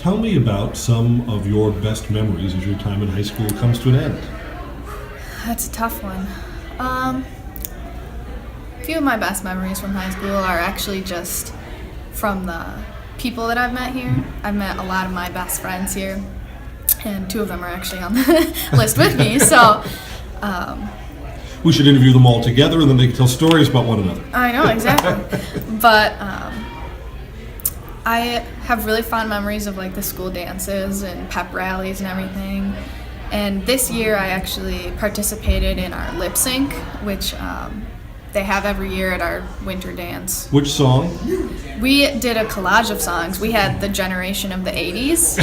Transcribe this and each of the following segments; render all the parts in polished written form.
Tell me about some of your best memories as your time in high school comes to an end. That's a tough one. A few of my best memories from high school are actually just from the people that I've met here. I've met a lot of my best friends here, and two of them are actually on the list with me, so We should interview them all together, and then they can tell stories about one another. I know, exactly. But I have really fond memories of like the school dances and pep rallies and everything. And this year I actually participated in our lip sync, which they have every year at our winter dance. Which song? We did a collage of songs. We had the generation of the 80s.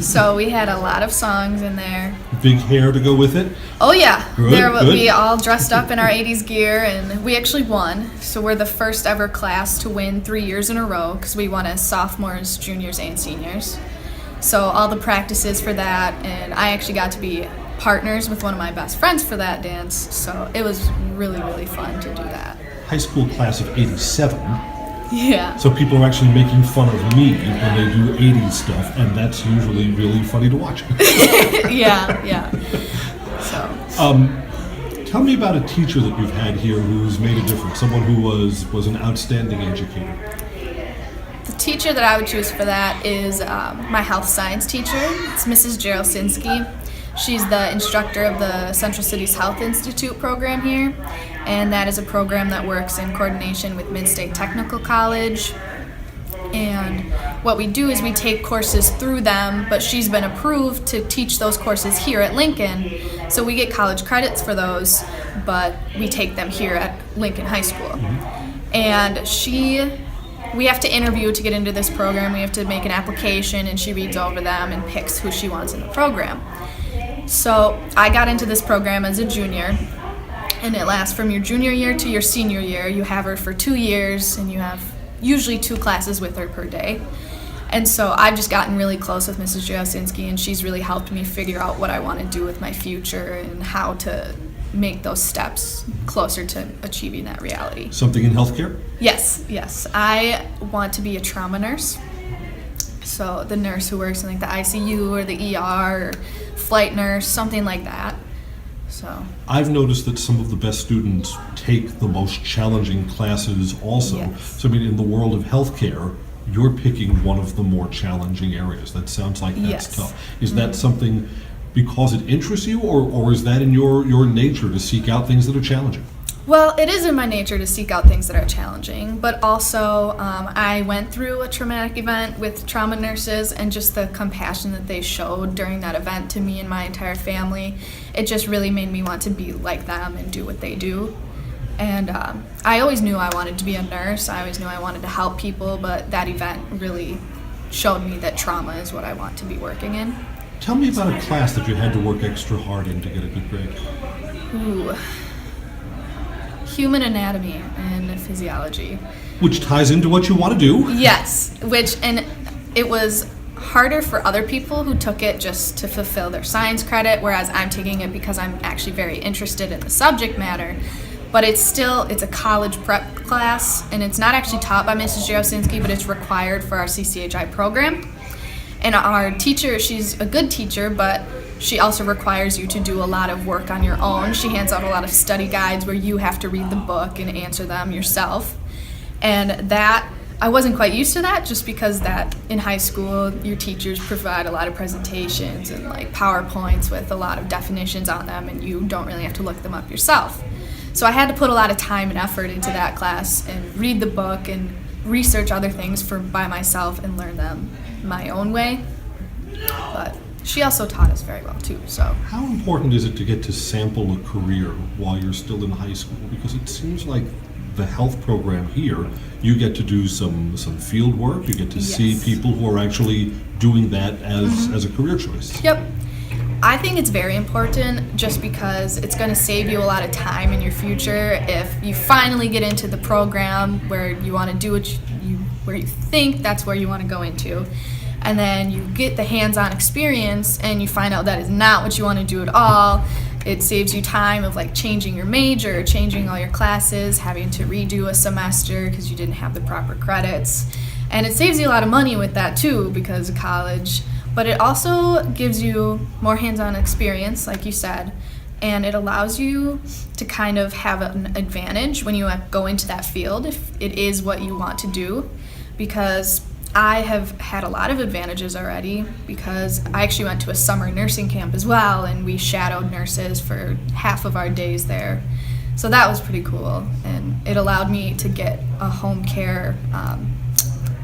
So we had a lot of songs in there. Big hair to go with it? Oh yeah, Good. We all dressed up in our 80s gear, and we actually won. So we're the first ever class to win 3 years in a row, because we won as sophomores, juniors, and seniors. So all the practices for that, and I actually got to be partners with one of my best friends for that dance. So it was really, really fun to do that. High school class of 87. Yeah. So people are actually making fun of me when they do 80s stuff, and that's usually really funny to watch. Yeah. So. Tell me about a teacher that you've had here who's made a difference, someone who was an outstanding educator. The teacher that I would choose for that is my health science teacher. It's Mrs. Jarosinski. She's the instructor of the Central Cities Health Institute program here, and that is a program that works in coordination with Mid-State Technical College. And what we do is we take courses through them, but she's been approved to teach those courses here at Lincoln, so we get college credits for those, but we take them here at Lincoln High School. And we have to interview to get into this program. We have to make an application, and she reads over them and picks who she wants in the program. So I got into this program as a junior, and it lasts from your junior year to your senior year. You have her for 2 years, and you have usually 2 classes with her per day. And so I've just gotten really close with Mrs. Jarosinski, and she's really helped me figure out what I want to do with my future and how to make those steps closer to achieving that reality. Something in healthcare? Yes. I want to be a trauma nurse. So the nurse who works in like the ICU or the ER or flight nurse, something like that. So I've noticed that some of the best students take the most challenging classes also. Yes. So I mean, in the world of healthcare, you're picking one of the more challenging areas. That sounds like that's Yes. tough. Is that something because it interests you, or is that in your nature to seek out things that are challenging? Well, it is in my nature to seek out things that are challenging, but also I went through a traumatic event with trauma nurses, and just the compassion that they showed during that event to me and my entire family, it just really made me want to be like them and do what they do. And I always knew I wanted to be a nurse. I always knew I wanted to help people, but that event really showed me that trauma is what I want to be working in. Tell me about a class that you had to work extra hard in to get a good grade. Ooh. Human anatomy and physiology. Which ties into what you want to do. Yes, and it was harder for other people who took it just to fulfill their science credit, whereas I'm taking it because I'm actually very interested in the subject matter. But it's a college prep class, and it's not actually taught by Mrs. Jarosinski, but it's required for our CCHI program. And our teacher, she's a good teacher, but she also requires you to do a lot of work on your own. She hands out a lot of study guides where you have to read the book and answer them yourself. And that, I wasn't quite used to that, just because that in high school, your teachers provide a lot of presentations and like PowerPoints with a lot of definitions on them, and you don't really have to look them up yourself. So I had to put a lot of time and effort into that class and read the book and research other things by myself and learn them my own way. But she also taught us very well too. So how important is it to get to sample a career while you're still in high school? Because it seems like the health program here, you get to do some field work, you get to see people who are actually doing that as a career choice. Yep. I think it's very important, just because it's going to save you a lot of time in your future if you finally get into the program where you want to do where you think that's where you want to go into, and then you get the hands-on experience and you find out that is not what you want to do at all. It saves you time of like changing your major, changing all your classes, having to redo a semester because you didn't have the proper credits. And it saves you a lot of money with that too because of college, but it also gives you more hands-on experience, like you said, and it allows you to kind of have an advantage when you go into that field if it is what you want to do, because I have had a lot of advantages already because I actually went to a summer nursing camp as well, and we shadowed nurses for half of our days there. So that was pretty cool, and it allowed me to get a home care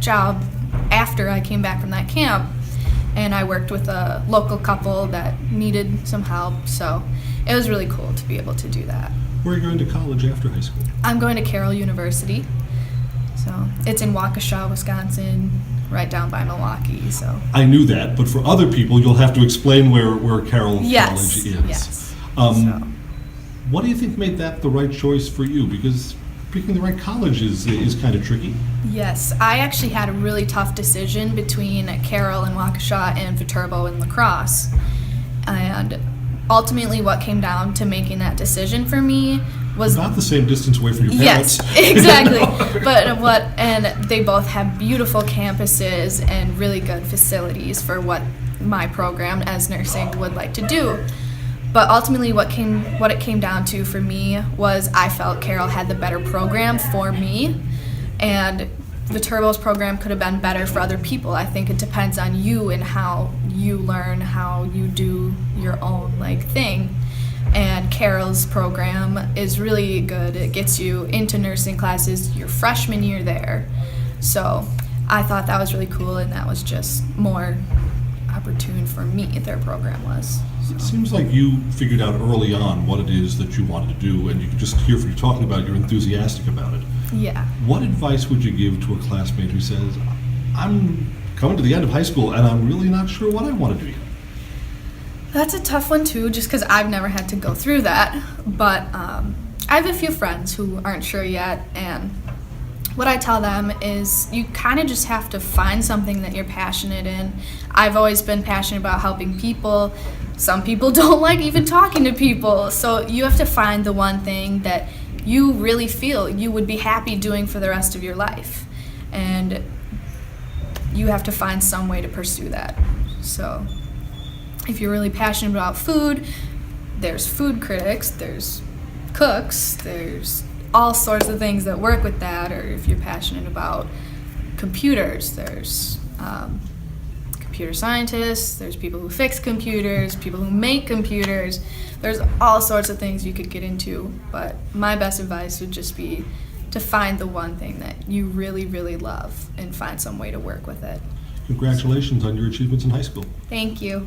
job after I came back from that camp, and I worked with a local couple that needed some help, so it was really cool to be able to do that. Where are you going to college after high school? I'm going to Carroll University. So it's in Waukesha, Wisconsin, right down by Milwaukee. So I knew that, but for other people, you'll have to explain where Carroll yes, College is. Yes. What do you think made that the right choice for you? Because picking the right college is kind of tricky. Yes, I actually had a really tough decision between Carroll and Waukesha and Viterbo and La Crosse. And ultimately what came down to making that decision for me was not the same distance away from your parents. Yes, exactly. And they both have beautiful campuses and really good facilities for what my program as nursing would like to do. But ultimately what it came down to for me was I felt Carroll had the better program for me, and Viterbo's program could have been better for other people. I think it depends on you and how you learn, how you do your own thing. And Carroll's program is really good. It gets you into nursing classes your freshman year there. So I thought that was really cool, and that was just more opportune for me, their program was. It seems like you figured out early on what it is that you wanted to do, and you can just hear from you talking about it, you're enthusiastic about it. Yeah. What advice would you give to a classmate who says, I'm coming to the end of high school and I'm really not sure what I want to do yet? That's a tough one too, just because I've never had to go through that. But I have a few friends who aren't sure yet, and what I tell them is you kind of just have to find something that you're passionate in. I've always been passionate about helping people. Some people don't like even talking to people, so you have to find the one thing that you really feel you would be happy doing for the rest of your life, and you have to find some way to pursue that. So if you're really passionate about food, there's food critics, there's cooks, there's all sorts of things that work with that. Or if you're passionate about computers, there's computer scientists, there's people who fix computers, people who make computers. There's all sorts of things you could get into, but my best advice would just be to find the one thing that you really, really love and find some way to work with it. Congratulations on your achievements in high school. Thank you.